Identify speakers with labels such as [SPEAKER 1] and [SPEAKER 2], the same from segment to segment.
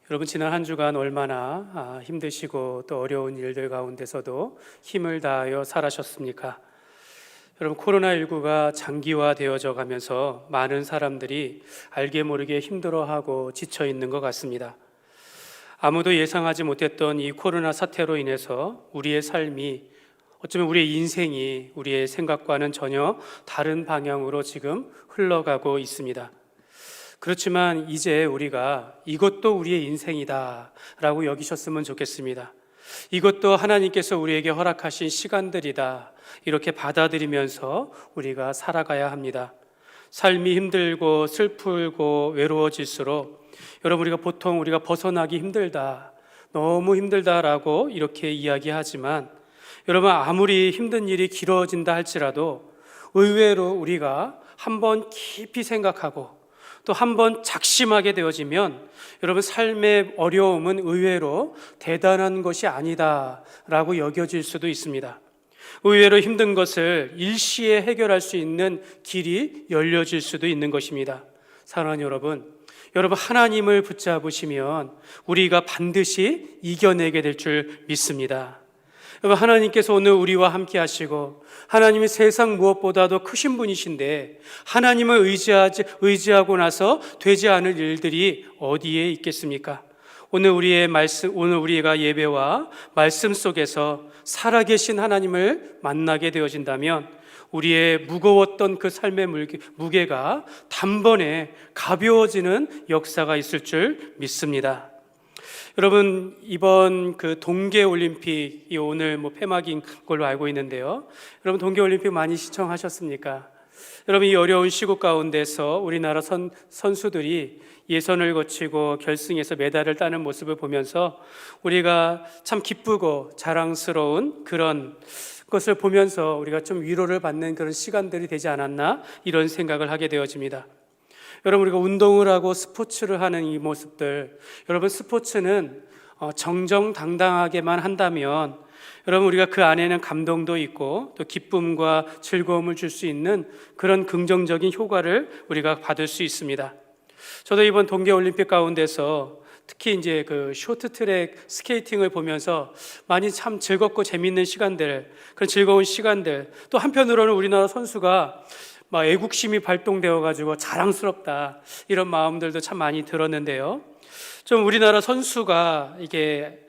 [SPEAKER 1] 여러분, 지난 한 주간 얼마나 힘드시고 또 어려운 일들 가운데서도 힘을 다하여 살아셨습니까? 여러분, 코로나19가 장기화되어져 가면서 많은 사람들이 알게 모르게 힘들어하고 지쳐 있는 것 같습니다. 아무도 예상하지 못했던 이 코로나 사태로 인해서 우리의 삶이, 어쩌면 우리의 인생이 우리의 생각과는 전혀 다른 방향으로 지금 흘러가고 있습니다. 그렇지만 이제 우리가 이것도 우리의 인생이다 라고 여기셨으면 좋겠습니다. 이것도 하나님께서 우리에게 허락하신 시간들이다, 이렇게 받아들이면서 우리가 살아가야 합니다. 삶이 힘들고 슬프고 외로워질수록 여러분, 우리가 보통 벗어나기 힘들다, 너무 힘들다라고 이렇게 이야기하지만, 여러분, 아무리 힘든 일이 길어진다 할지라도 의외로 우리가 한번 깊이 생각하고 또 한번 작심하게 되어지면 여러분, 삶의 어려움은 의외로 대단한 것이 아니다라고 여겨질 수도 있습니다. 의외로 힘든 것을 일시에 해결할 수 있는 길이 열려질 수도 있는 것입니다. 사랑하는 여러분, 하나님을 붙잡으시면 우리가 반드시 이겨내게 될 줄 믿습니다. 여러분, 하나님께서 오늘 우리와 함께 하시고 하나님이 세상 무엇보다도 크신 분이신데 하나님을 의지하고 나서 되지 않을 일들이 어디에 있겠습니까? 오늘 우리가 예배와 말씀 속에서 살아계신 하나님을 만나게 되어진다면 우리의 무거웠던 그 삶의 무게가 단번에 가벼워지는 역사가 있을 줄 믿습니다. 여러분, 이번 그 동계올림픽이 오늘 폐막인 걸로 알고 있는데요. 여러분, 동계올림픽 많이 시청하셨습니까? 여러분, 이 어려운 시국 가운데서 우리나라 선수들이 예선을 거치고 결승에서 메달을 따는 모습을 보면서 우리가 참 기쁘고 자랑스러운 그런 것을 보면서 우리가 좀 위로를 받는 그런 시간들이 되지 않았나, 이런 생각을 하게 되어집니다. 여러분, 우리가 운동을 하고 스포츠를 하는 이 모습들, 여러분, 스포츠는 정정당당하게만 한다면 여러분, 우리가 그 안에는 감동도 있고 또 기쁨과 즐거움을 줄 수 있는 그런 긍정적인 효과를 우리가 받을 수 있습니다. 저도 이번 동계올림픽 가운데서 특히 이제 그 쇼트트랙 스케이팅을 보면서 많이 참 즐겁고 재미있는 시간들, 그런 즐거운 시간들, 또 한편으로는 우리나라 선수가 애국심이 발동되어 가지고 자랑스럽다, 이런 마음들도 참 많이 들었는데요. 좀 우리나라 선수가 이게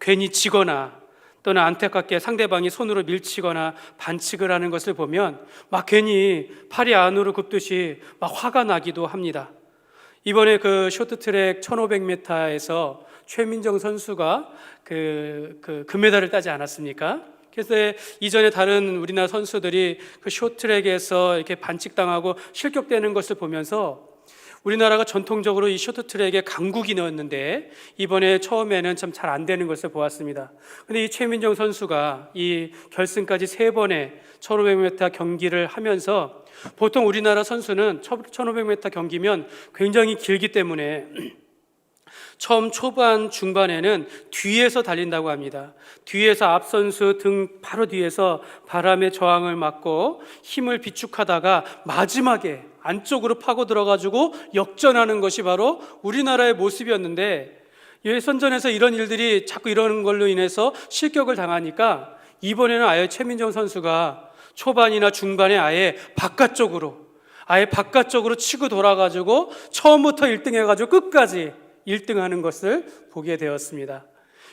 [SPEAKER 1] 괜히 지거나 또는 안타깝게 상대방이 손으로 밀치거나 반칙을 하는 것을 보면 괜히 팔이 안으로 굽듯이 화가 나기도 합니다. 이번에 그 쇼트트랙 1500m에서 최민정 선수가 금메달을 따지 않았습니까? 그래서 이전에 다른 우리나라 선수들이 그 쇼트트랙에서 이렇게 반칙당하고 실격되는 것을 보면서 우리나라가 전통적으로 이 쇼트트랙의 강국이었는데 이번에 처음에는 참 잘 안 되는 것을 보았습니다. 그런데 이 최민정 선수가 이 결승까지 3번의 1500m 경기를 하면서, 보통 우리나라 선수는 1500m 경기면 굉장히 길기 때문에 처음 초반 중반에는 뒤에서 달린다고 합니다. 뒤에서 앞 선수 등 바로 뒤에서 바람의 저항을 막고 힘을 비축하다가 마지막에 안쪽으로 파고 들어가지고 역전하는 것이 바로 우리나라의 모습이었는데, 예선전에서 이런 일들이 자꾸 이러는 걸로 인해서 실격을 당하니까 이번에는 아예 최민정 선수가 초반이나 중반에 아예 바깥쪽으로 치고 돌아가지고 처음부터 1등 해가지고 끝까지 1등 하는 것을 보게 되었습니다.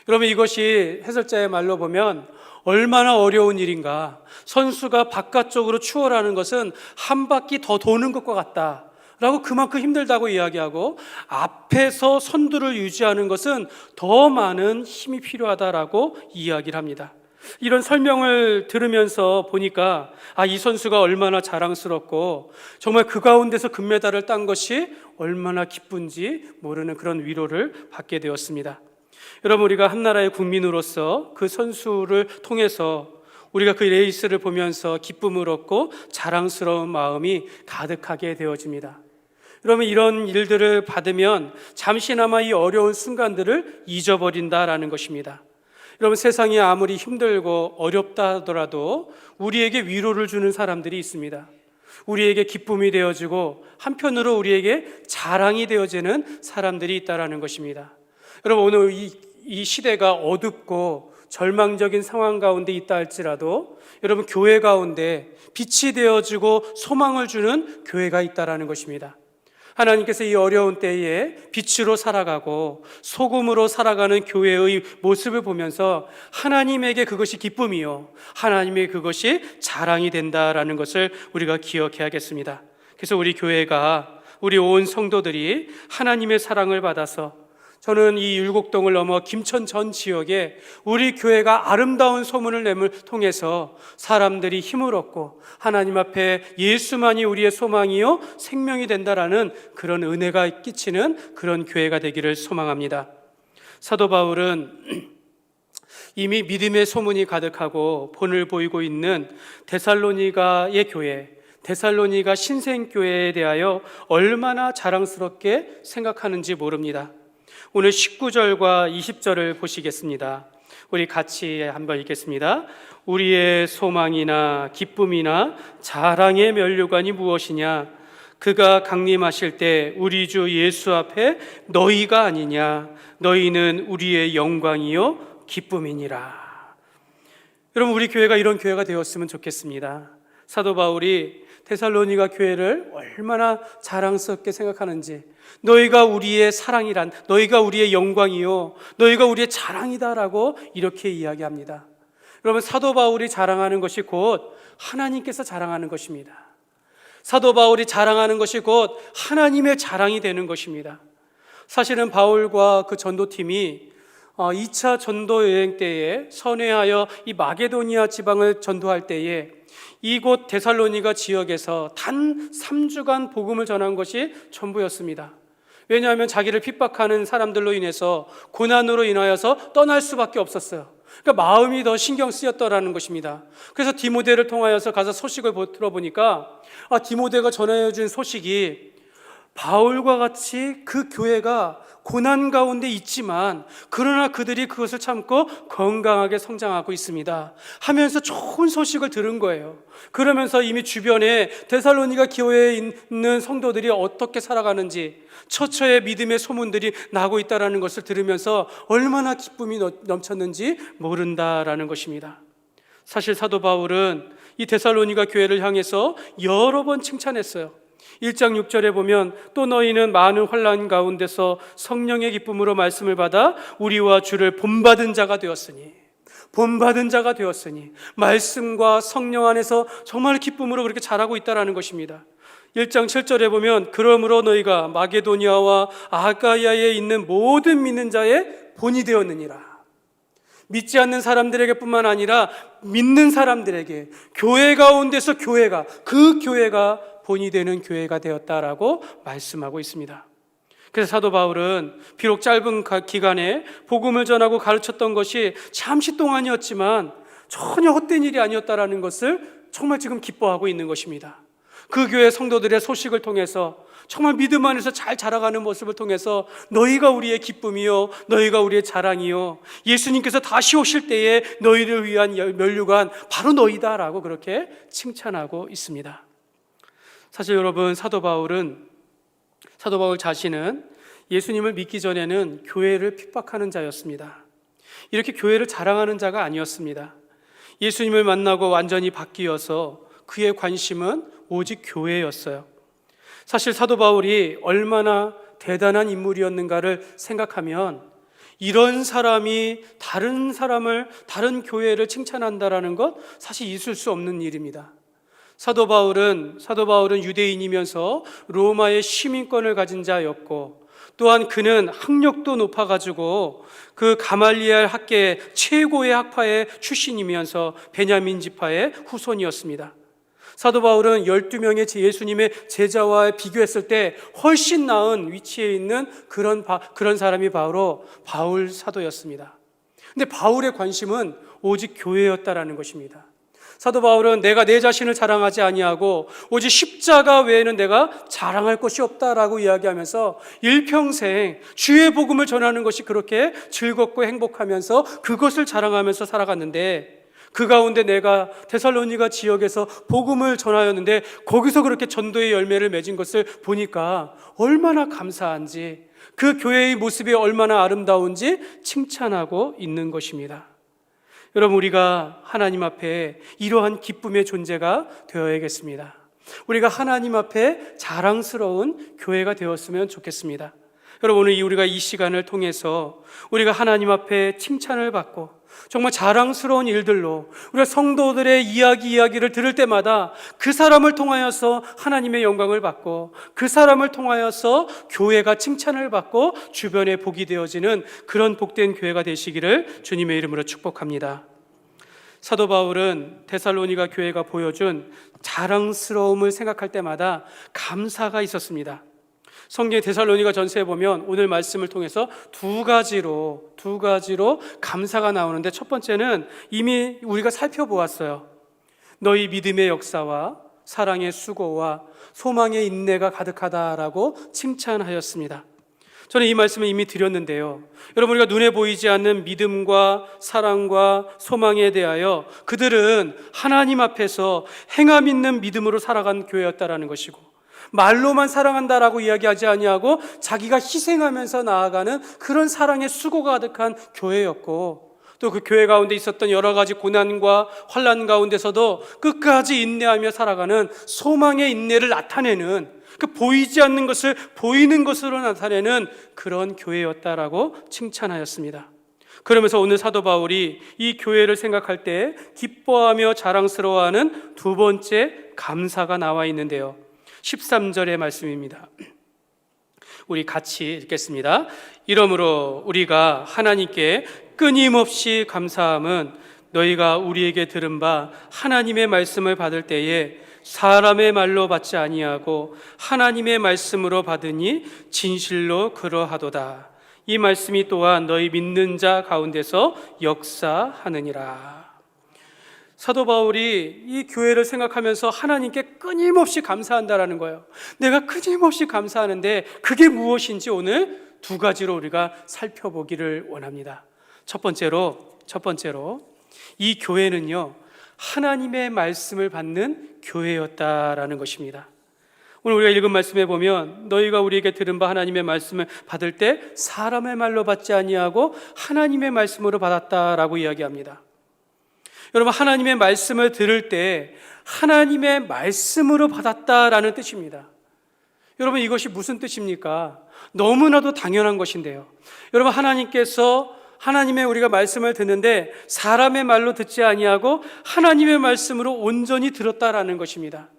[SPEAKER 1] 여러분, 이것이 해설자의 말로 보면 얼마나 어려운 일인가. 선수가 바깥쪽으로 추월하는 것은 한 바퀴 더 도는 것과 같다 라고 그만큼 힘들다고 이야기하고, 앞에서 선두를 유지하는 것은 더 많은 힘이 필요하다라고 이야기를 합니다. 이런 설명을 들으면서 보니까 이 선수가 얼마나 자랑스럽고 정말 그 가운데서 금메달을 딴 것이 얼마나 기쁜지 모르는 그런 위로를 받게 되었습니다. 여러분, 우리가 한 나라의 국민으로서 그 선수를 통해서 우리가 그 레이스를 보면서 기쁨을 얻고 자랑스러운 마음이 가득하게 되어집니다. 여러분, 이런 일들을 받으면 잠시나마 이 어려운 순간들을 잊어버린다라는 것입니다. 여러분, 세상이 아무리 힘들고 어렵다 하더라도 우리에게 위로를 주는 사람들이 있습니다. 우리에게 기쁨이 되어지고 한편으로 우리에게 자랑이 되어지는 사람들이 있다라는 것입니다. 여러분, 오늘 이 시대가 어둡고 절망적인 상황 가운데 있다 할지라도 여러분, 교회 가운데 빛이 되어지고 소망을 주는 교회가 있다라는 것입니다. 하나님께서 이 어려운 때에 빛으로 살아가고 소금으로 살아가는 교회의 모습을 보면서 하나님에게 그것이 기쁨이요, 하나님의 그것이 자랑이 된다라는 것을 우리가 기억해야겠습니다. 그래서 우리 교회가, 우리 온 성도들이 하나님의 사랑을 받아서, 저는 이 율곡동을 넘어 김천 전 지역에 우리 교회가 아름다운 소문을 내물 통해서 사람들이 힘을 얻고 하나님 앞에 예수만이 우리의 소망이요 생명이 된다라는 그런 은혜가 끼치는 그런 교회가 되기를 소망합니다. 사도 바울은 이미 믿음의 소문이 가득하고 본을 보이고 있는 데살로니가의 교회, 데살로니가 신생교회에 대하여 얼마나 자랑스럽게 생각하는지 모릅니다. 오늘 19절과 20절을 보시겠습니다. 우리 같이 한번 읽겠습니다. 우리의 소망이나 기쁨이나 자랑의 면류관이 무엇이냐? 그가 강림하실 때 우리 주 예수 앞에 너희가 아니냐? 너희는 우리의 영광이요 기쁨이니라. 여러분, 우리 교회가 이런 교회가 되었으면 좋겠습니다. 사도 바울이 데살로니가 교회를 얼마나 자랑스럽게 생각하는지, 너희가 우리의 사랑이란, 너희가 우리의 영광이요, 너희가 우리의 자랑이다라고 이렇게 이야기합니다. 여러분, 사도 바울이 자랑하는 것이 곧 하나님께서 자랑하는 것입니다. 사도 바울이 자랑하는 것이 곧 하나님의 자랑이 되는 것입니다. 사실은 바울과 그 전도팀이 2차 전도 여행 때에 선회하여 이 마게도니아 지방을 전도할 때에 이곳 데살로니가 지역에서 단 3주간 복음을 전한 것이 전부였습니다. 왜냐하면 자기를 핍박하는 사람들로 인해서, 고난으로 인하여서 떠날 수밖에 없었어요. 그러니까 마음이 더 신경 쓰였더라는 것입니다. 그래서 디모데를 통하여서 가서 소식을 들어보니까 디모데가 전해준 소식이 바울과 같이 그 교회가 고난 가운데 있지만 그러나 그들이 그것을 참고 건강하게 성장하고 있습니다 하면서 좋은 소식을 들은 거예요. 그러면서 이미 주변에 데살로니가 교회에 있는 성도들이 어떻게 살아가는지 처처의 믿음의 소문들이 나고 있다는 것을 들으면서 얼마나 기쁨이 넘쳤는지 모른다라는 것입니다. 사실 사도 바울은 이 데살로니가 교회를 향해서 여러 번 칭찬했어요. 1장 6절에 보면 또 너희는 많은 환난 가운데서 성령의 기쁨으로 말씀을 받아 우리와 주를 본받은 자가 되었으니, 본받은 자가 되었으니, 말씀과 성령 안에서 정말 기쁨으로 그렇게 자라고 있다는 것입니다. 1장 7절에 보면 그러므로 너희가 마게도니아와 아가야에 있는 모든 믿는 자의 본이 되었느니라. 믿지 않는 사람들에게 뿐만 아니라 믿는 사람들에게 교회 가운데서 그 교회가 본이 되는 교회가 되었다라고 말씀하고 있습니다. 그래서 사도 바울은 비록 짧은 기간에 복음을 전하고 가르쳤던 것이 잠시 동안이었지만 전혀 헛된 일이 아니었다라는 것을 정말 지금 기뻐하고 있는 것입니다. 그 교회 성도들의 소식을 통해서 정말 믿음 안에서 잘 자라가는 모습을 통해서 너희가 우리의 기쁨이요, 너희가 우리의 자랑이요, 예수님께서 다시 오실 때에 너희를 위한 면류관 바로 너희다라고 그렇게 칭찬하고 있습니다. 사실 여러분, 사도 바울 자신은 예수님을 믿기 전에는 교회를 핍박하는 자였습니다. 이렇게 교회를 자랑하는 자가 아니었습니다. 예수님을 만나고 완전히 바뀌어서 그의 관심은 오직 교회였어요. 사실 사도 바울이 얼마나 대단한 인물이었는가를 생각하면 이런 사람이 다른 교회를 칭찬한다라는 것 사실 있을 수 없는 일입니다. 사도 바울은 유대인이면서 로마의 시민권을 가진 자였고, 또한 그는 학력도 높아가지고 그 가말리엘 학계의 최고의 학파의 출신이면서 베냐민 지파의 후손이었습니다. 사도 바울은 12명의 예수님의 제자와 비교했을 때 훨씬 나은 위치에 있는 그런 사람이 바로 바울 사도였습니다. 근데 바울의 관심은 오직 교회였다라는 것입니다. 사도 바울은 내가 내 자신을 자랑하지 아니하고 오직 십자가 외에는 내가 자랑할 것이 없다라고 이야기하면서 일평생 주의 복음을 전하는 것이 그렇게 즐겁고 행복하면서 그것을 자랑하면서 살아갔는데, 그 가운데 내가 데살로니가 지역에서 복음을 전하였는데 거기서 그렇게 전도의 열매를 맺은 것을 보니까 얼마나 감사한지, 그 교회의 모습이 얼마나 아름다운지 칭찬하고 있는 것입니다. 여러분, 우리가 하나님 앞에 이러한 기쁨의 존재가 되어야겠습니다. 우리가 하나님 앞에 자랑스러운 교회가 되었으면 좋겠습니다. 여러분, 오늘 우리가 이 시간을 통해서 우리가 하나님 앞에 칭찬을 받고 정말 자랑스러운 일들로 우리가 성도들의 이야기를 들을 때마다 그 사람을 통하여서 하나님의 영광을 받고 그 사람을 통하여서 교회가 칭찬을 받고 주변에 복이 되어지는 그런 복된 교회가 되시기를 주님의 이름으로 축복합니다. 사도 바울은 데살로니가 교회가 보여준 자랑스러움을 생각할 때마다 감사가 있었습니다. 성경 데살로니가 전서에 보면 오늘 말씀을 통해서 두 가지로 감사가 나오는데, 첫 번째는 이미 우리가 살펴보았어요. 너희 믿음의 역사와 사랑의 수고와 소망의 인내가 가득하다라고 칭찬하였습니다. 저는 이 말씀을 이미 드렸는데요, 여러분, 우리가 눈에 보이지 않는 믿음과 사랑과 소망에 대하여 그들은 하나님 앞에서 행함 있는 믿음으로 살아간 교회였다라는 것이고, 말로만 사랑한다라고 이야기하지 아니하고 자기가 희생하면서 나아가는 그런 사랑의 수고가 가득한 교회였고, 또 그 교회 가운데 있었던 여러 가지 고난과 환난 가운데서도 끝까지 인내하며 살아가는 소망의 인내를 나타내는, 그 보이지 않는 것을 보이는 것으로 나타내는 그런 교회였다라고 칭찬하였습니다. 그러면서 오늘 사도 바울이 이 교회를 생각할 때 기뻐하며 자랑스러워하는 두 번째 감사가 나와 있는데요, 13절의 말씀입니다. 우리 같이 읽겠습니다. 이러므로 우리가 하나님께 끊임없이 감사함은 너희가 우리에게 들은 바 하나님의 말씀을 받을 때에 사람의 말로 받지 아니하고 하나님의 말씀으로 받으니 진실로 그러하도다. 이 말씀이 또한 너희 믿는 자 가운데서 역사하느니라. 사도 바울이 이 교회를 생각하면서 하나님께 끊임없이 감사한다라는 거예요. 내가 끊임없이 감사하는데 그게 무엇인지 오늘 두 가지로 우리가 살펴보기를 원합니다. 첫 번째로 이 교회는요, 하나님의 말씀을 받는 교회였다라는 것입니다. 오늘 우리가 읽은 말씀에 보면 너희가 우리에게 들은 바 하나님의 말씀을 받을 때 사람의 말로 받지 아니하고 하나님의 말씀으로 받았다라고 이야기합니다. 여러분, 하나님의 말씀을 들을 때 하나님의 말씀으로 받았다라는 뜻입니다. 여러분, 이것이 무슨 뜻입니까? 너무나도 당연한 것인데요, 여러분, 하나님의 우리가 말씀을 듣는데 사람의 말로 듣지 아니하고 하나님의 말씀으로 온전히 들었다라는 것입니다.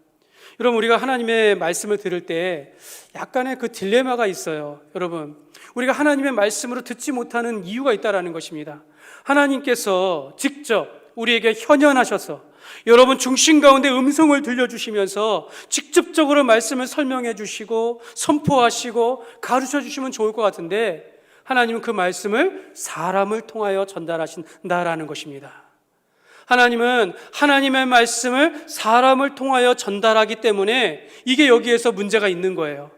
[SPEAKER 1] 여러분, 우리가 하나님의 말씀을 들을 때 약간의 그 딜레마가 있어요. 여러분, 우리가 하나님의 말씀으로 듣지 못하는 이유가 있다라는 것입니다. 하나님께서 직접 우리에게 현현하셔서 여러분 중심 가운데 음성을 들려주시면서 직접적으로 말씀을 설명해 주시고 선포하시고 가르쳐 주시면 좋을 것 같은데, 하나님은 그 말씀을 사람을 통하여 전달하신다라는 것입니다. 하나님은 하나님의 말씀을 사람을 통하여 전달하기 때문에 이게 여기에서 문제가 있는 거예요.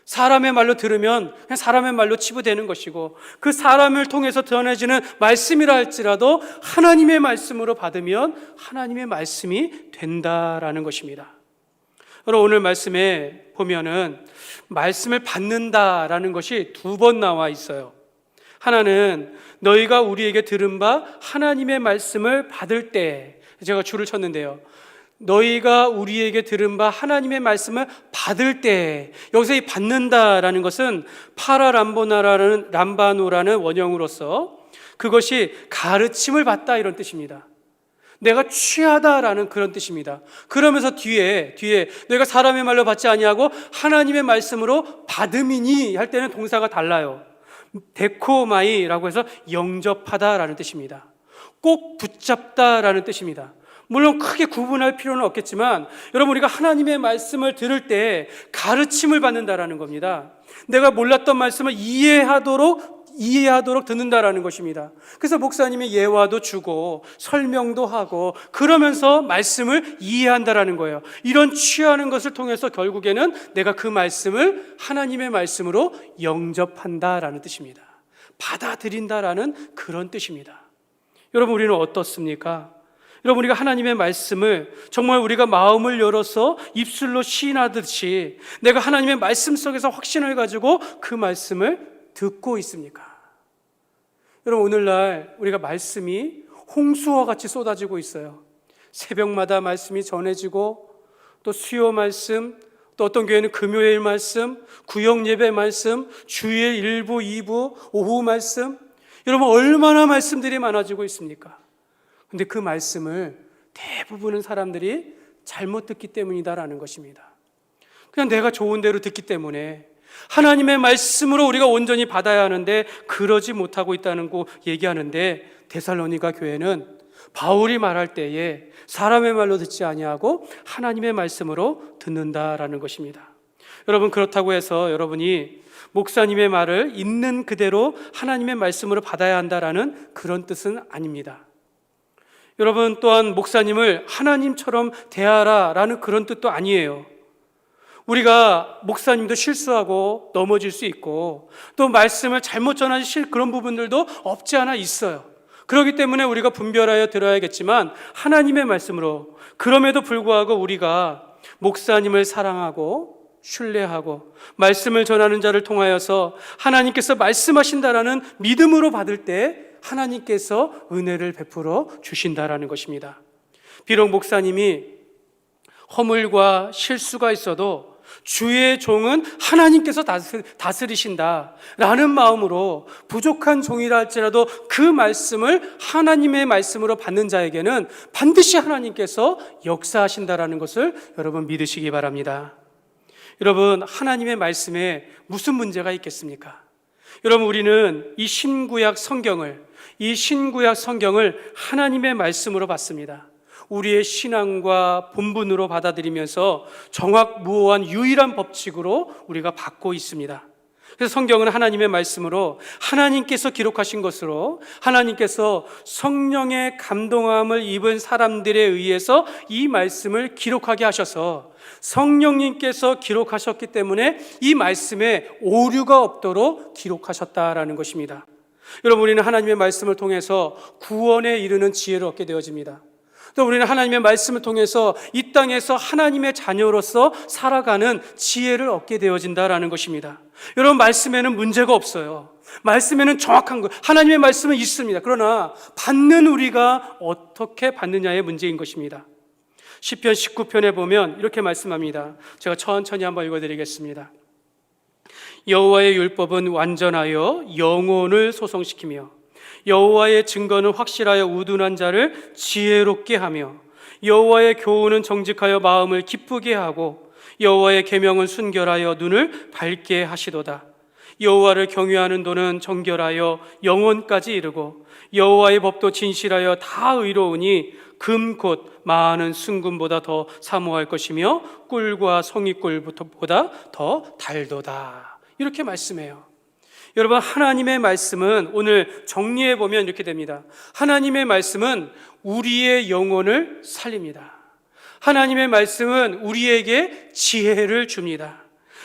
[SPEAKER 1] 사람의 말로 들으면 그냥 사람의 말로 치부되는 것이고, 그 사람을 통해서 전해지는 말씀이라 할지라도 하나님의 말씀으로 받으면 하나님의 말씀이 된다라는 것입니다. 여러분, 오늘 말씀에 보면은 말씀을 받는다라는 것이 두 번 나와 있어요. 하나는 너희가 우리에게 들은 바 하나님의 말씀을 받을 때, 제가 줄을 쳤는데요, 너희가 우리에게 들은 바 하나님의 말씀을 받을 때, 여기서 이 받는다라는 것은 람바노라는 원형으로서 그것이 가르침을 받다 이런 뜻입니다. 내가 취하다라는 그런 뜻입니다. 그러면서 뒤에 내가 사람의 말로 받지 아니하고 하나님의 말씀으로 받음이니 할 때는 동사가 달라요. 데코마이라고 해서 영접하다라는 뜻입니다. 꼭 붙잡다라는 뜻입니다. 물론 크게 구분할 필요는 없겠지만, 여러분, 우리가 하나님의 말씀을 들을 때 가르침을 받는다라는 겁니다. 내가 몰랐던 말씀을 이해하도록 듣는다라는 것입니다. 그래서 목사님이 예화도 주고 설명도 하고 그러면서 말씀을 이해한다라는 거예요. 이런 취하는 것을 통해서 결국에는 내가 그 말씀을 하나님의 말씀으로 영접한다라는 뜻입니다. 받아들인다라는 그런 뜻입니다. 여러분, 우리는 어떻습니까? 여러분, 우리가 하나님의 말씀을 정말 우리가 마음을 열어서 입술로 시인하듯이 내가 하나님의 말씀 속에서 확신을 가지고 그 말씀을 듣고 있습니까? 여러분, 오늘날 우리가 말씀이 홍수와 같이 쏟아지고 있어요. 새벽마다 말씀이 전해지고, 또 수요 말씀, 또 어떤 교회는 금요일 말씀, 구역 예배 말씀, 주일 1부, 2부, 오후 말씀, 여러분 얼마나 말씀들이 많아지고 있습니까? 근데 그 말씀을 대부분은 사람들이 잘못 듣기 때문이다라는 것입니다. 그냥 내가 좋은 대로 듣기 때문에 하나님의 말씀으로 우리가 온전히 받아야 하는데 그러지 못하고 있다는 거 얘기하는데, 데살로니가 교회는 바울이 말할 때에 사람의 말로 듣지 아니하고 하나님의 말씀으로 듣는다라는 것입니다. 여러분, 그렇다고 해서 여러분이 목사님의 말을 있는 그대로 하나님의 말씀으로 받아야 한다라는 그런 뜻은 아닙니다. 여러분, 또한 목사님을 하나님처럼 대하라라는 그런 뜻도 아니에요. 우리가 목사님도 실수하고 넘어질 수 있고, 또 말씀을 잘못 전하실 그런 부분들도 없지 않아 있어요. 그렇기 때문에 우리가 분별하여 들어야겠지만, 하나님의 말씀으로, 그럼에도 불구하고 우리가 목사님을 사랑하고 신뢰하고 말씀을 전하는 자를 통하여서 하나님께서 말씀하신다라는 믿음으로 받을 때 하나님께서 은혜를 베풀어 주신다라는 것입니다. 비록 목사님이 허물과 실수가 있어도 주의 종은 하나님께서 다스리신다라는 마음으로 부족한 종이라 할지라도 그 말씀을 하나님의 말씀으로 받는 자에게는 반드시 하나님께서 역사하신다라는 것을 여러분 믿으시기 바랍니다. 여러분, 하나님의 말씀에 무슨 문제가 있겠습니까? 여러분, 우리는 이 신구약 성경을 하나님의 말씀으로 받습니다. 우리의 신앙과 본분으로 받아들이면서 정확무오한 유일한 법칙으로 우리가 받고 있습니다. 그래서 성경은 하나님의 말씀으로, 하나님께서 기록하신 것으로, 하나님께서 성령의 감동함을 입은 사람들에 의해서 이 말씀을 기록하게 하셔서 성령님께서 기록하셨기 때문에 이 말씀에 오류가 없도록 기록하셨다라는 것입니다. 여러분, 우리는 하나님의 말씀을 통해서 구원에 이르는 지혜를 얻게 되어집니다. 또 우리는 하나님의 말씀을 통해서 이 땅에서 하나님의 자녀로서 살아가는 지혜를 얻게 되어진다라는 것입니다. 여러분, 말씀에는 문제가 없어요. 말씀에는 정확한 것, 하나님의 말씀은 있습니다. 그러나 받는 우리가 어떻게 받느냐의 문제인 것입니다. 시편 19편에 보면 이렇게 말씀합니다. 제가 천천히 한번 읽어드리겠습니다. 여호와의 율법은 완전하여 영혼을 소성시키며 여호와의 증거는 확실하여 우둔한 자를 지혜롭게 하며 여호와의 교훈은 정직하여 마음을 기쁘게 하고 여호와의 계명은 순결하여 눈을 밝게 하시도다. 여호와를 경외하는 도는 정결하여 영혼까지 이르고 여호와의 법도 진실하여 다 의로우니 금 곧 많은 순금보다 더 사모할 것이며 꿀과 송이꿀보다 더 달도다. 이렇게 말씀해요. 여러분, 하나님의 말씀은 오늘 정리해 보면 이렇게 됩니다. 하나님의 말씀은 우리의 영혼을 살립니다. 하나님의 말씀은 우리에게 지혜를 줍니다.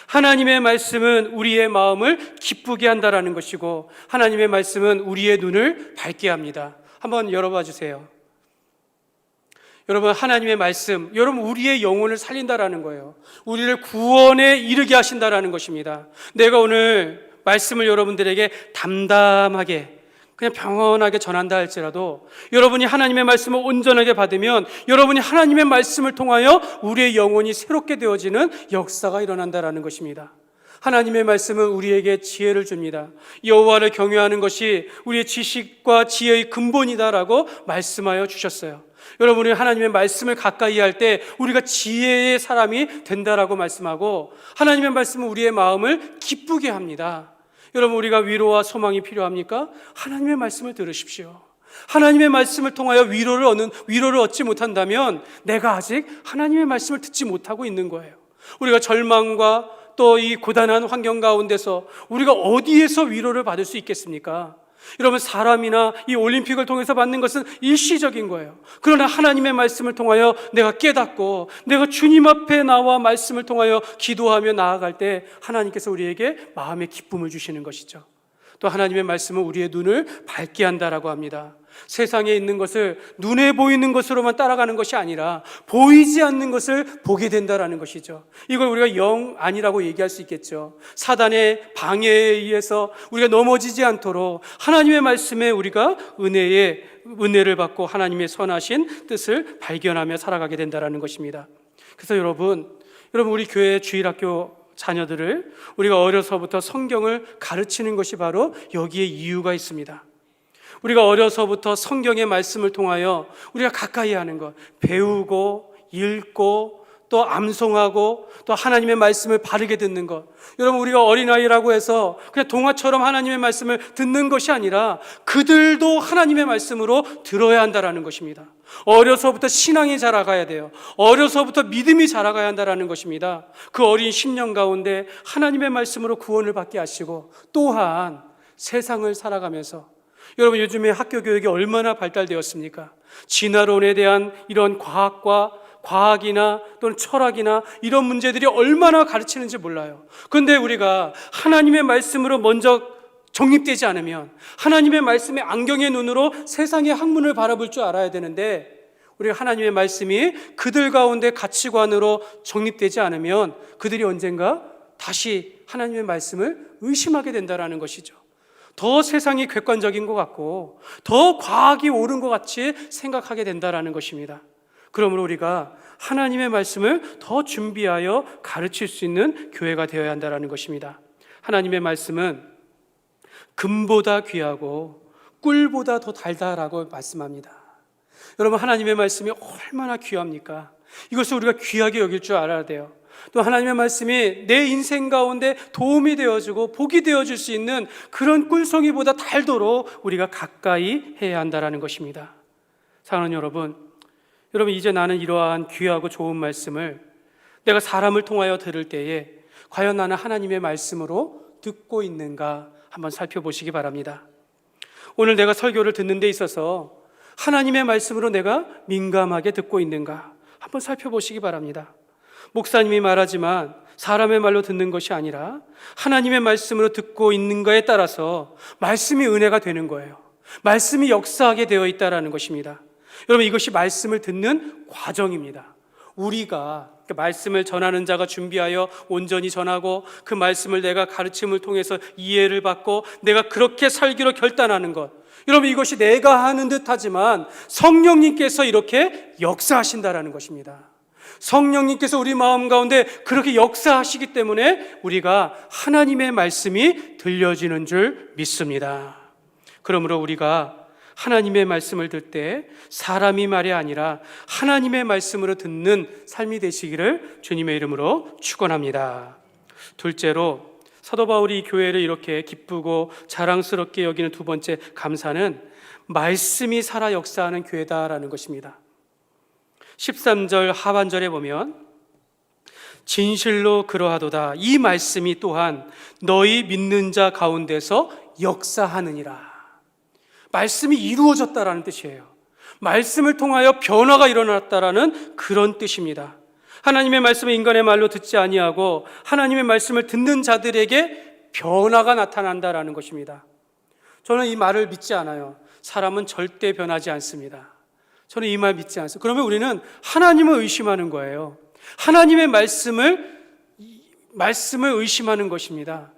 [SPEAKER 1] 하나님의 말씀은 우리의 마음을 기쁘게 한다라는 것이고, 하나님의 말씀은 우리의 눈을 밝게 합니다. 한번 열어봐 주세요. 여러분, 하나님의 말씀, 여러분 우리의 영혼을 살린다라는 거예요. 우리를 구원에 이르게 하신다라는 것입니다. 내가 오늘 말씀을 여러분들에게 담담하게 그냥 평온하게 전한다 할지라도 여러분이 하나님의 말씀을 온전하게 받으면 여러분이 하나님의 말씀을 통하여 우리의 영혼이 새롭게 되어지는 역사가 일어난다라는 것입니다. 하나님의 말씀은 우리에게 지혜를 줍니다. 여호와를 경외하는 것이 우리의 지식과 지혜의 근본이다라고 말씀하여 주셨어요. 여러분이 하나님의 말씀을 가까이 할 때 우리가 지혜의 사람이 된다라고 말씀하고, 하나님의 말씀은 우리의 마음을 기쁘게 합니다. 여러분, 우리가 위로와 소망이 필요합니까? 하나님의 말씀을 들으십시오. 하나님의 말씀을 통하여 위로를 얻지 못한다면 내가 아직 하나님의 말씀을 듣지 못하고 있는 거예요. 우리가 절망과 또 이 고단한 환경 가운데서 우리가 어디에서 위로를 받을 수 있겠습니까? 여러분, 사람이나 이 올림픽을 통해서 받는 것은 일시적인 거예요. 그러나 하나님의 말씀을 통하여 내가 깨닫고 내가 주님 앞에 나와 말씀을 통하여 기도하며 나아갈 때 하나님께서 우리에게 마음의 기쁨을 주시는 것이죠. 또 하나님의 말씀은 우리의 눈을 밝게 한다라고 합니다. 세상에 있는 것을 눈에 보이는 것으로만 따라가는 것이 아니라 보이지 않는 것을 보게 된다라는 것이죠. 이걸 우리가 영 아니라고 얘기할 수 있겠죠. 사단의 방해에 의해서 우리가 넘어지지 않도록 하나님의 말씀에 우리가 은혜를 받고 하나님의 선하신 뜻을 발견하며 살아가게 된다라는 것입니다. 그래서 여러분 우리 교회 주일학교 자녀들을 우리가 어려서부터 성경을 가르치는 것이 바로 여기에 이유가 있습니다. 우리가 어려서부터 성경의 말씀을 통하여 우리가 가까이 하는 것, 배우고 읽고 또 암송하고 또 하나님의 말씀을 바르게 듣는 것. 여러분 우리가 어린아이라고 해서 그냥 동화처럼 하나님의 말씀을 듣는 것이 아니라 그들도 하나님의 말씀으로 들어야 한다라는 것입니다. 어려서부터 신앙이 자라가야 돼요. 어려서부터 믿음이 자라가야 한다라는 것입니다. 그 어린 심령 가운데 하나님의 말씀으로 구원을 받게 하시고 또한 세상을 살아가면서 여러분 요즘에 학교 교육이 얼마나 발달되었습니까? 진화론에 대한 이런 과학이나 또는 철학이나 이런 문제들이 얼마나 가르치는지 몰라요. 그런데 우리가 하나님의 말씀으로 먼저 정립되지 않으면 하나님의 말씀의 안경의 눈으로 세상의 학문을 바라볼 줄 알아야 되는데 우리가 하나님의 말씀이 그들 가운데 가치관으로 정립되지 않으면 그들이 언젠가 다시 하나님의 말씀을 의심하게 된다는 것이죠. 더 세상이 객관적인 것 같고 더 과학이 옳은 것 같이 생각하게 된다는 것입니다. 그러므로 우리가 하나님의 말씀을 더 준비하여 가르칠 수 있는 교회가 되어야 한다는 것입니다. 하나님의 말씀은 금보다 귀하고 꿀보다 더 달다라고 말씀합니다. 여러분 하나님의 말씀이 얼마나 귀합니까? 이것을 우리가 귀하게 여길 줄 알아야 돼요. 또 하나님의 말씀이 내 인생 가운데 도움이 되어주고 복이 되어줄 수 있는 그런 꿀송이보다 달도록 우리가 가까이 해야 한다는 것입니다. 사랑하는 여러분 이제 나는 이러한 귀하고 좋은 말씀을 내가 사람을 통하여 들을 때에 과연 나는 하나님의 말씀으로 듣고 있는가 한번 살펴보시기 바랍니다. 오늘 내가 설교를 듣는 데 있어서 하나님의 말씀으로 내가 민감하게 듣고 있는가 한번 살펴보시기 바랍니다. 목사님이 말하지만 사람의 말로 듣는 것이 아니라 하나님의 말씀으로 듣고 있는가에 따라서 말씀이 은혜가 되는 거예요. 말씀이 역사하게 되어 있다는 것입니다. 여러분 이것이 말씀을 듣는 과정입니다. 우리가 말씀을 전하는 자가 준비하여 온전히 전하고 그 말씀을 내가 가르침을 통해서 이해를 받고 내가 그렇게 살기로 결단하는 것, 여러분 이것이 내가 하는 듯 하지만 성령님께서 이렇게 역사하신다라는 것입니다. 성령님께서 우리 마음 가운데 그렇게 역사하시기 때문에 우리가 하나님의 말씀이 들려지는 줄 믿습니다. 그러므로 우리가 하나님의 말씀을 들 때 사람이 말이 아니라 하나님의 말씀으로 듣는 삶이 되시기를 주님의 이름으로 축원합니다. 둘째로 사도 바울이 이 교회를 이렇게 기쁘고 자랑스럽게 여기는 두 번째 감사는 말씀이 살아 역사하는 교회다라는 것입니다. 13절 하반절에 보면 진실로 그러하도다 이 말씀이 또한 너희 믿는 자 가운데서 역사하느니라. 말씀이 이루어졌다라는 뜻이에요. 말씀을 통하여 변화가 일어났다라는 그런 뜻입니다. 하나님의 말씀을 인간의 말로 듣지 아니하고 하나님의 말씀을 듣는 자들에게 변화가 나타난다라는 것입니다. 저는 이 말을 믿지 않아요. 사람은 절대 변하지 않습니다. 저는 이 말 믿지 않습니다. 그러면 우리는 하나님을 의심하는 거예요. 하나님의 말씀을 의심하는 것입니다.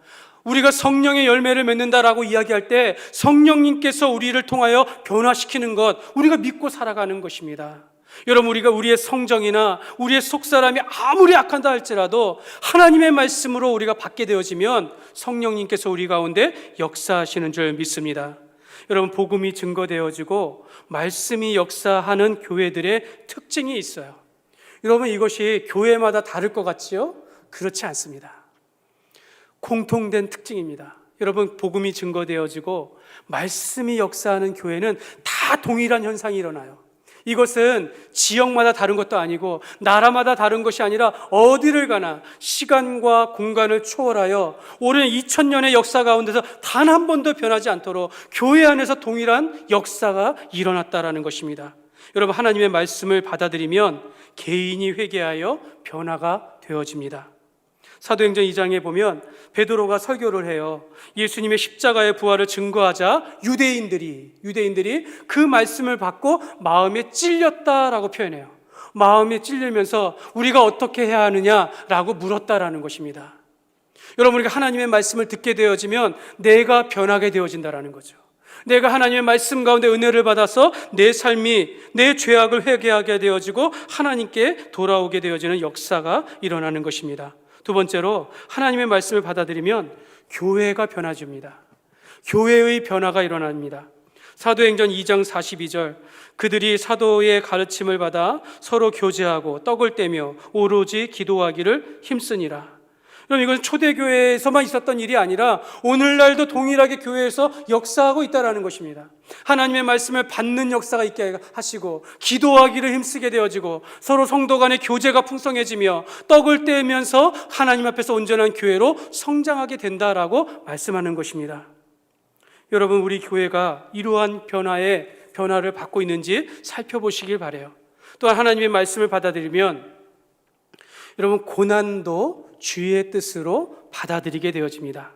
[SPEAKER 1] 우리가 성령의 열매를 맺는다라고 이야기할 때 성령님께서 우리를 통하여 변화시키는 것, 우리가 믿고 살아가는 것입니다. 여러분 우리가 우리의 성정이나 우리의 속사람이 아무리 악한다 할지라도 하나님의 말씀으로 우리가 받게 되어지면 성령님께서 우리 가운데 역사하시는 줄 믿습니다. 여러분 복음이 증거되어지고 말씀이 역사하는 교회들의 특징이 있어요. 여러분 이것이 교회마다 다를 것 같지요? 그렇지 않습니다. 공통된 특징입니다. 여러분 복음이 증거되어지고 말씀이 역사하는 교회는 다 동일한 현상이 일어나요. 이것은 지역마다 다른 것도 아니고 나라마다 다른 것이 아니라 어디를 가나 시간과 공간을 초월하여 오랜 2000년의 역사 가운데서 단 한 번도 변하지 않도록 교회 안에서 동일한 역사가 일어났다라는 것입니다. 여러분 하나님의 말씀을 받아들이면 개인이 회개하여 변화가 되어집니다. 사도행전 2장에 보면 베드로가 설교를 해요. 예수님의 십자가의 부활을 증거하자 유대인들이 그 말씀을 받고 마음에 찔렸다라고 표현해요. 마음에 찔리면서 우리가 어떻게 해야 하느냐라고 물었다라는 것입니다. 여러분, 우리가 하나님의 말씀을 듣게 되어지면 내가 변하게 되어진다라는 거죠. 내가 하나님의 말씀 가운데 은혜를 받아서 내 삶이, 내 죄악을 회개하게 되어지고 하나님께 돌아오게 되어지는 역사가 일어나는 것입니다. 두 번째로, 하나님의 말씀을 받아들이면 교회가 변화집니다. 교회의 변화가 일어납니다. 사도행전 2장 42절, 그들이 사도의 가르침을 받아 서로 교제하고 떡을 떼며 오로지 기도하기를 힘쓰니라. 그럼 이건 초대교회에서만 있었던 일이 아니라 오늘날도 동일하게 교회에서 역사하고 있다는 것입니다. 하나님의 말씀을 받는 역사가 있게 하시고 기도하기를 힘쓰게 되어지고 서로 성도 간의 교제가 풍성해지며 떡을 떼면서 하나님 앞에서 온전한 교회로 성장하게 된다라고 말씀하는 것입니다. 여러분, 우리 교회가 이러한 변화를 받고 있는지 살펴보시길 바라요. 또한 하나님의 말씀을 받아들이면 여러분, 고난도 주의 뜻으로 받아들이게 되어집니다.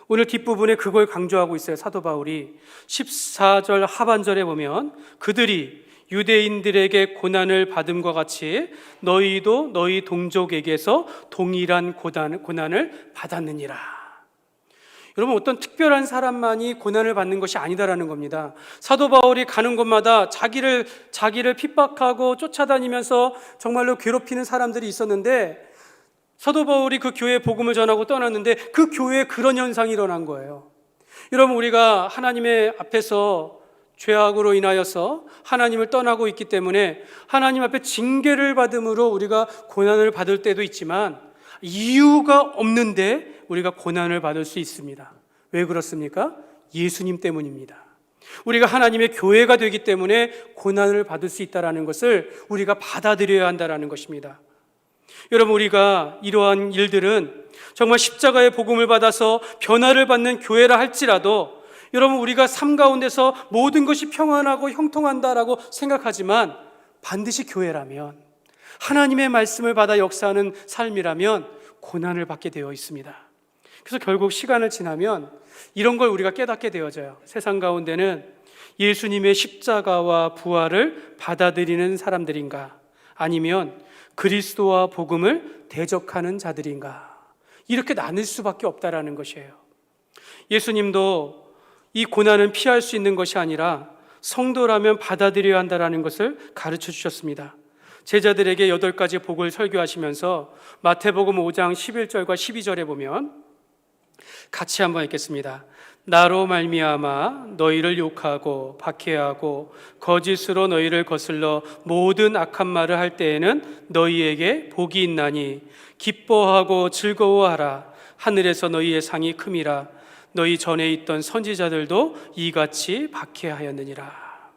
[SPEAKER 1] 오늘 뒷부분에 그걸 강조하고 있어요. 사도 바울이 14절 하반절에 보면 그들이 유대인들에게 고난을 받음과 같이 너희도 너희 동족에게서 동일한 고난을 받았느니라. 여러분, 어떤 특별한 사람만이 고난을 받는 것이 아니다라는 겁니다. 사도 바울이 가는 곳마다 자기를 핍박하고 쫓아다니면서 정말로 괴롭히는 사람들이 있었는데 사도 바울이 그 교회에 복음을 전하고 떠났는데 그 교회에 그런 현상이 일어난 거예요. 여러분, 우리가 하나님의 앞에서 죄악으로 인하여서 하나님을 떠나고 있기 때문에 하나님 앞에 징계를 받음으로 우리가 고난을 받을 때도 있지만 이유가 없는데 우리가 고난을 받을 수 있습니다. 왜 그렇습니까? 예수님 때문입니다. 우리가 하나님의 교회가 되기 때문에 고난을 받을 수 있다는 것을 우리가 받아들여야 한다는 것입니다. 여러분, 우리가 이러한 일들은 정말 십자가의 복음을 받아서 변화를 받는 교회라 할지라도 여러분, 우리가 삶 가운데서 모든 것이 평안하고 형통한다라고 생각하지만 반드시 교회라면, 하나님의 말씀을 받아 역사하는 삶이라면 고난을 받게 되어 있습니다. 그래서 결국 시간을 지나면 이런 걸 우리가 깨닫게 되어져요. 세상 가운데는 예수님의 십자가와 부활을 받아들이는 사람들인가, 아니면 그리스도와 복음을 대적하는 자들인가, 이렇게 나눌 수밖에 없다라는 것이에요. 예수님도 이 고난은 피할 수 있는 것이 아니라 성도라면 받아들여야 한다는 것을 가르쳐 주셨습니다. 제자들에게 8가지 복을 설교하시면서 마태복음 5장 11절과 12절에 보면 같이 한번 읽겠습니다. 나로 말미암아 너희를 욕하고 박해하고 거짓으로 너희를 거슬러 모든 악한 말을 할 때에는 너희에게 복이 있나니 기뻐하고 즐거워하라. 하늘에서 너희의 상이 큼이라. 너희 전에 있던 선지자들도 이같이 박해하였느니라.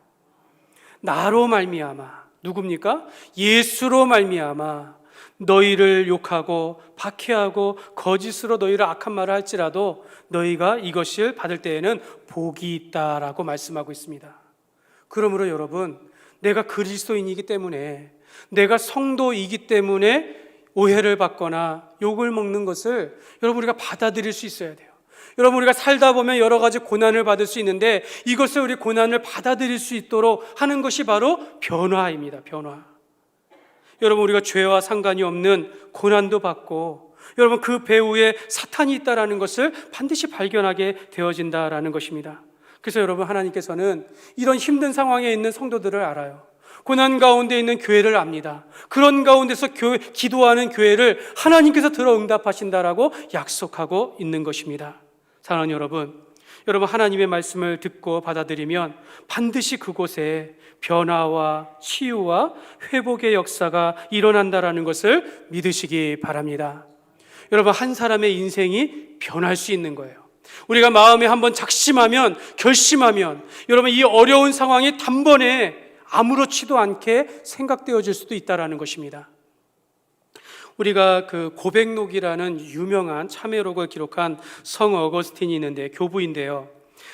[SPEAKER 1] 나로 말미암아, 누굽니까? 예수로 말미암아 너희를 욕하고 박해하고 거짓으로 너희를 악한 말을 할지라도 너희가 이것을 받을 때에는 복이 있다라고 말씀하고 있습니다. 그러므로 여러분, 내가 그리스도인이기 때문에, 내가 성도이기 때문에 오해를 받거나 욕을 먹는 것을 여러분, 우리가 받아들일 수 있어야 돼요. 여러분, 우리가 살다 보면 여러 가지 고난을 받을 수 있는데 이것을 우리 고난을 받아들일 수 있도록 하는 것이 바로 변화입니다. 변화. 여러분, 우리가 죄와 상관이 없는 고난도 받고 여러분, 그 배후에 사탄이 있다라는 것을 반드시 발견하게 되어진다라는 것입니다. 그래서 여러분, 하나님께서는 이런 힘든 상황에 있는 성도들을 알아요. 고난 가운데 있는 교회를 압니다. 그런 가운데서 기도하는 교회를 하나님께서 들어 응답하신다라고 약속하고 있는 것입니다. 사랑하는 여러분, 하나님의 말씀을 듣고 받아들이면 반드시 그곳에 변화와 치유와 회복의 역사가 일어난다라는 것을 믿으시기 바랍니다. 여러분, 한 사람의 인생이 변할 수 있는 거예요. 우리가 마음에 한번 작심하면, 결심하면 여러분, 이 어려운 상황이 단번에 아무렇지도 않게 생각되어질 수도 있다는 것입니다. 우리가 그 고백록이라는 유명한 참회록을 기록한 성 어거스틴이 있는데, 교부인데요.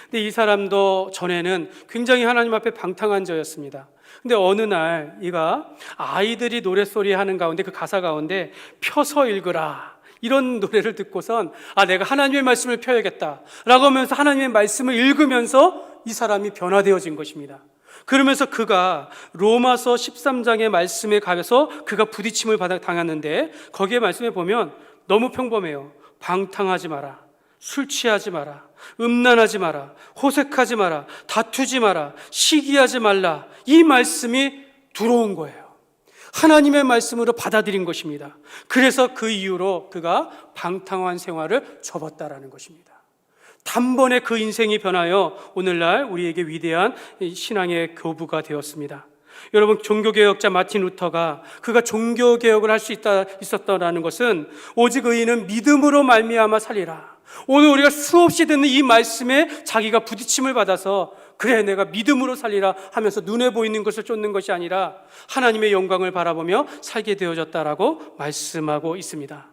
[SPEAKER 1] 근데 이 사람도 전에는 굉장히 하나님 앞에 방탕한 자였습니다. 근데 어느 날 이가 아이들이 노랫소리 하는 가운데, 그 가사 가운데 펴서 읽으라, 이런 노래를 듣고선 내가 하나님의 말씀을 펴야겠다라고 하면서 하나님의 말씀을 읽으면서 이 사람이 변화되어진 것입니다. 그러면서 그가 로마서 13장의 말씀에 가서 그가 부딪힘을 당했는데 거기에 말씀에 보면 너무 평범해요. 방탕하지 마라, 술 취하지 마라, 음란하지 마라, 호색하지 마라, 다투지 마라, 시기하지 말라. 이 말씀이 들어온 거예요. 하나님의 말씀으로 받아들인 것입니다. 그래서 그 이후로 그가 방탕한 생활을 접었다라는 것입니다. 단번에 그 인생이 변하여 오늘날 우리에게 위대한 신앙의 교부가 되었습니다. 여러분, 종교개혁자 마틴 루터가 그가 종교개혁을 할 수 있었다는 것은 오직 의인은 믿음으로 말미암아 살리라. 오늘 우리가 수없이 듣는 이 말씀에 자기가 부딪힘을 받아서 그래 내가 믿음으로 살리라 하면서 눈에 보이는 것을 쫓는 것이 아니라 하나님의 영광을 바라보며 살게 되어졌다라고 말씀하고 있습니다.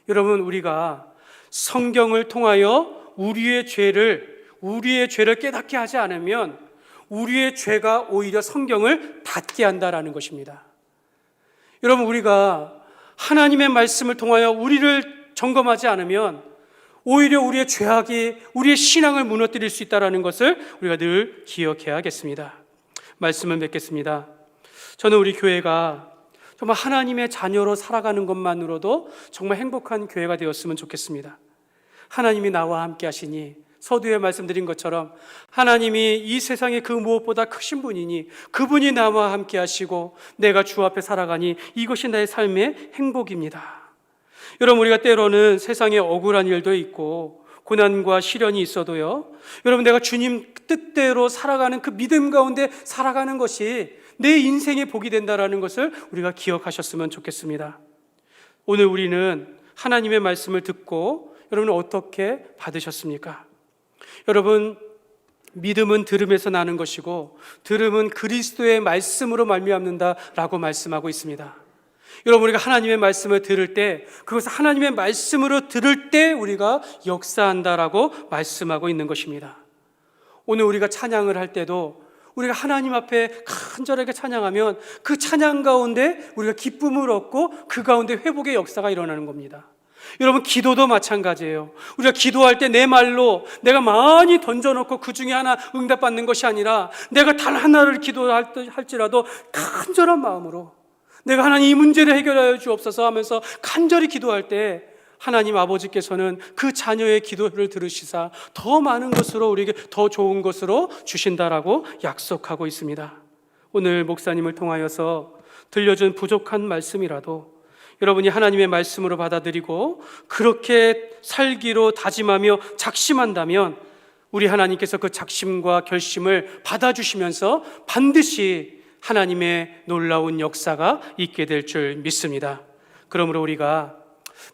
[SPEAKER 1] 여러분, 우리가 성경을 통하여 우리의 죄를 깨닫게 하지 않으면 우리의 죄가 오히려 성경을 닫게 한다라는 것입니다. 여러분, 우리가 하나님의 말씀을 통하여 우리를 점검하지 않으면 오히려 우리의 죄악이 우리의 신앙을 무너뜨릴 수 있다는 것을 우리가 늘 기억해야겠습니다. 말씀을 맺겠습니다. 저는 우리 교회가 정말 하나님의 자녀로 살아가는 것만으로도 정말 행복한 교회가 되었으면 좋겠습니다. 하나님이 나와 함께 하시니 서두에 말씀드린 것처럼 하나님이 이 세상에 그 무엇보다 크신 분이니 그분이 나와 함께 하시고 내가 주 앞에 살아가니 이것이 나의 삶의 행복입니다. 여러분, 우리가 때로는 세상에 억울한 일도 있고 고난과 시련이 있어도요, 여러분, 내가 주님 뜻대로 살아가는 그 믿음 가운데 살아가는 것이 내 인생의 복이 된다는 것을 우리가 기억하셨으면 좋겠습니다. 오늘 우리는 하나님의 말씀을 듣고 여러분 어떻게 받으셨습니까? 여러분, 믿음은 들음에서 나는 것이고 들음은 그리스도의 말씀으로 말미암는다라고 말씀하고 있습니다. 여러분, 우리가 하나님의 말씀을 들을 때 그것을 하나님의 말씀으로 들을 때 우리가 역사한다라고 말씀하고 있는 것입니다. 오늘 우리가 찬양을 할 때도 우리가 하나님 앞에 간절하게 찬양하면 그 찬양 가운데 우리가 기쁨을 얻고 그 가운데 회복의 역사가 일어나는 겁니다. 여러분, 기도도 마찬가지예요. 우리가 기도할 때 내 말로 내가 많이 던져놓고 그 중에 하나 응답받는 것이 아니라 내가 단 하나를 기도할지라도 간절한 마음으로 내가 하나님 이 문제를 해결하여 주옵소서 하면서 간절히 기도할 때 하나님 아버지께서는 그 자녀의 기도를 들으시사 더 많은 것으로 우리에게 더 좋은 것으로 주신다라고 약속하고 있습니다. 오늘 목사님을 통하여서 들려준 부족한 말씀이라도 여러분이 하나님의 말씀으로 받아들이고 그렇게 살기로 다짐하며 작심한다면 우리 하나님께서 그 작심과 결심을 받아주시면서 반드시 하나님의 놀라운 역사가 있게 될 줄 믿습니다. 그러므로 우리가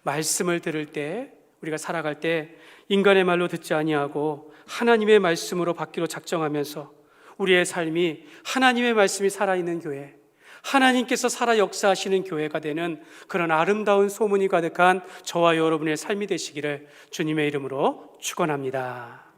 [SPEAKER 1] 말씀을 들을 때, 우리가 살아갈 때 인간의 말로 듣지 아니하고 하나님의 말씀으로 받기로 작정하면서 우리의 삶이 하나님의 말씀이 살아있는 교회, 하나님께서 살아 역사하시는 교회가 되는 그런 아름다운 소문이 가득한 저와 여러분의 삶이 되시기를 주님의 이름으로 축원합니다.